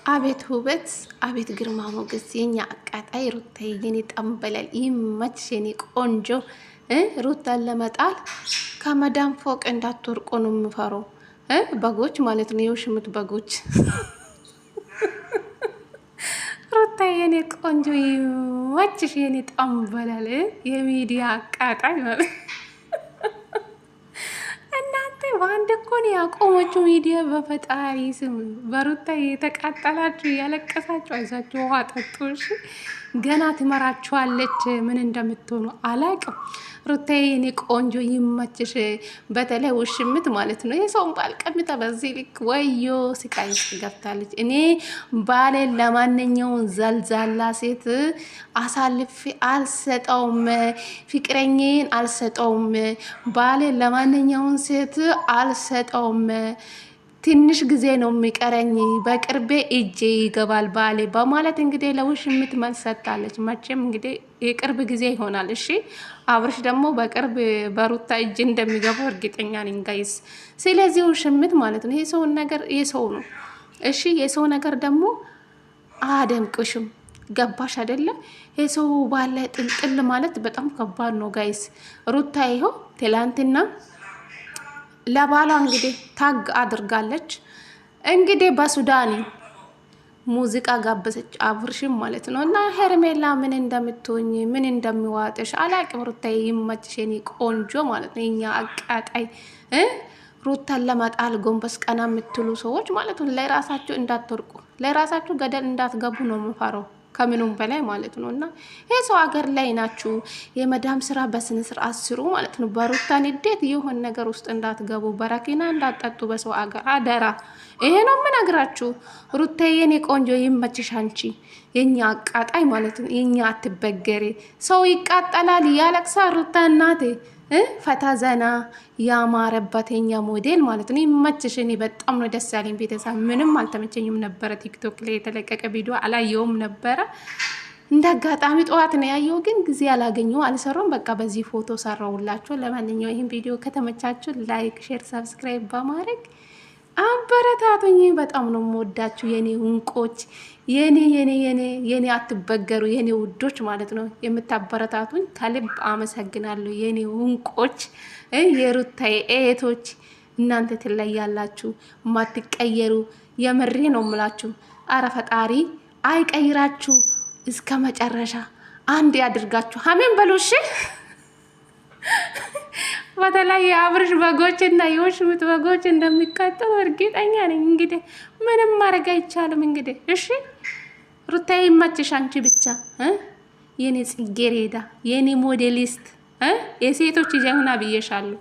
አቤት ውበት፣ አቤት ግርማ ሞገስ፣ የኛ አቃጣይ ሩታዬ፣ የኔ ጠንበለል ይመችሽ የኔ ቆንጆ። ሩታን ለመጣል ከመዳም ፎቅ እንዳትወርቁ ነው የምፈራው። በጎች ማለት ነው፣ የውሽምት በጎች። ሩታዬ የኔ ቆንጆ ይመችሽ የኔ ጠንበለል፣ የሚዲያ አቃጣይ ማለት በአንድ እኮ ነው ያቆመችው ሚዲያ። በፈጣሪ ስም በሩታ የተቃጠላችሁ እያለቀሳችሁ አይዛችሁ ውሃ ጠጡ። እሺ ገና ትመራችኋለች። ምን እንደምትሆኑ አላቅም። ሩታዬ የኔ ቆንጆ ይመችሽ። በተለይ ውሽምት ማለት ነው የሰውን ባል ቀምታ በዚህ ልክ ወዮ ስቃይ ውስጥ ገብታለች። እኔ ባሌን ለማንኛውን ዘልዛላ ሴት አሳልፌ አልሰጠውም፣ ፍቅረኛዬን አልሰጠውም፣ ባሌን ለማንኛውን ሴት አልሰጠውም። ትንሽ ጊዜ ነው የሚቀረኝ፣ በቅርቤ እጄ ይገባል ባሌ በማለት እንግዲህ ለውሽምት መልስ ሰጥታለች። መቼም እንግዲህ የቅርብ ጊዜ ይሆናል። እሺ አብርሽ ደግሞ በቅርብ በሩታ እጅ እንደሚገባው እርግጠኛ ነኝ ጋይስ። ስለዚህ ውሽምት ማለት ነው የሰውን ነገር የሰው ነው። እሺ የሰው ነገር ደግሞ አደምቅሽም። ገባሽ አይደለ? የሰው ባለ ጥልጥል ማለት በጣም ከባድ ነው ጋይስ። ሩታ ይኸው ትላንትና ለባሏ እንግዲህ ታግ አድርጋለች። እንግዲህ በሱዳኒ ሙዚቃ ጋበዘች አብርሽም ማለት ነው። እና ሄርሜላ ምን እንደምትሆኝ ምን እንደሚዋጥሽ አላቅም። ሩታዬ ይመችሽ የኔ ቆንጆ ማለት ነው። የኛ አቃጣይ ሩታን ለመጣል ጎንበስ ቀና የምትሉ ሰዎች ማለት ነው ለራሳችሁ እንዳትወርቁ፣ ለራሳችሁ ገደል እንዳትገቡ ነው የምፈራው ከምኑም በላይ ማለት ነው። እና ይሄ ሰው ሀገር ላይ ናችሁ፣ የመዳም ስራ በስነ ስርዓት ስሩ ማለት ነው። በሩታ ንዴት የሆነ ነገር ውስጥ እንዳትገቡ፣ በረኪና እንዳትጠጡ በሰው ሀገር አደራ። ይሄ ነው የምነግራችሁ። ሩታዬ የኔ ቆንጆ ይመችሽ፣ አንቺ የኛ አቃጣይ ማለት ነው። የኛ አትበገሬ። ሰው ይቃጠላል ያለቅሳ፣ ሩታ እናቴ ፈታ ዘና ያማረበት የኛ ሞዴል ማለት ነው። ይመችሽ። እኔ በጣም ነው ደስ ያለኝ። ቤተሰብ ምንም አልተመቸኝም ነበረ። ቲክቶክ ላይ የተለቀቀ ቪዲዮ አላየውም ነበረ። እንደ አጋጣሚ ጠዋት ነው ያየው፣ ግን ጊዜ አላገኘው አልሰራም። በቃ በዚህ ፎቶ ሰራውላችሁ። ለማንኛውም ይህን ቪዲዮ ከተመቻችሁ ላይክ፣ ሼር፣ ሰብስክራይብ በማድረግ አበረታቱኝ። በጣም ነው የምወዳችሁ የኔ እንቆች፣ የኔ አትበገሩ የኔ ውዶች ማለት ነው። የምታበረታቱኝ ከልብ አመሰግናለሁ የኔ እንቆች፣ የሩታዬ እህቶች። እናንተ ትለያላችሁ፣ ማትቀየሩ። የምሬ ነው የምላችሁ። አረ ፈጣሪ አይቀይራችሁ፣ እስከ መጨረሻ አንድ ያድርጋችሁ። አሜን በሉ እሺ። በተለይ የአብርሽ በጎች እና የውሽምት በጎች እንደሚቃጠሉ እርግጠኛ ነኝ። እንግዲህ ምንም ማድረግ አይቻልም። እንግዲህ እሺ ሩታዬ ይመችሽ አንቺ ብቻ የኔ ጽጌሬዳ፣ የኔ ሞዴሊስት፣ የሴቶች ጀግና ብዬሻለሁ።